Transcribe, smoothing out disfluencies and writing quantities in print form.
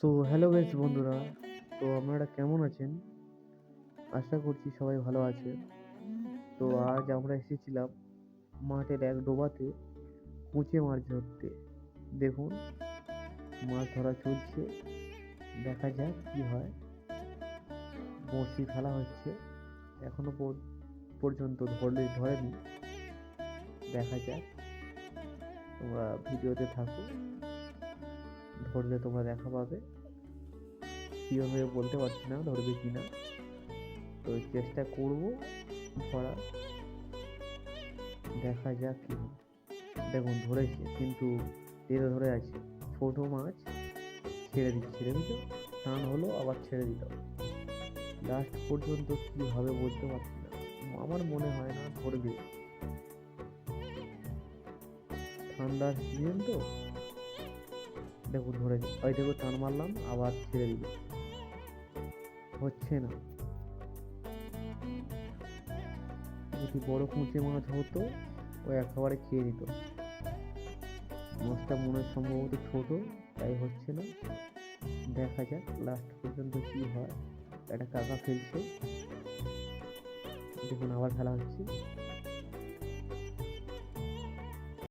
So hello guys বন্ধুরা, তো আপনারা কেমন আছেন? আশা করছি সবাই ভালো আছে। তো আজ আমরা এসেছিলাম মাঠের এক ডোবাতে কুঁচে মাছ ধরতে। দেখুন, মাছ ধরা চলছে, দেখা যাক কি হয়। বড়শি ফেলা হচ্ছে, এখনো পর্যন্ত ধরেনি। দেখা যাক, তোমরা ভিডিওতে থাকো, ধরলে তোমরা দেখা পাবে। শিওর হয়ে বলতে পারছি না ধরবে কিনা, তো চেষ্টা করব ধরার। দেখা যাক কি হয়। দেখুন ধরেছে, কিন্তু টেনে ধরে আছে। ছোট মাছ, ছেড়ে দিচ্ছে, দেখেছো? টান হলো আবার ছেড়ে দিল। লাস্ট পর্যন্ত কি হবে বলতে পারছি না। আমার মনে হয় না ধরবে। ঠান্ডার সিজন তো। দেখুন ধরেছে, ওই দেখো টান মারলাম আবার ছেড়ে দিল, হচ্ছে না। যদি বড় কুঁচে মাছ হতো ও একেবারে খেয়ে নিত। মাছটা মনে হয় সম্ভবত ছোট, তাই হচ্ছে না। দেখা যাক লাস্ট পর্যন্ত কি হয়। একটা কাকা ফেলছে, দেখুন আবার খেলা হচ্ছে।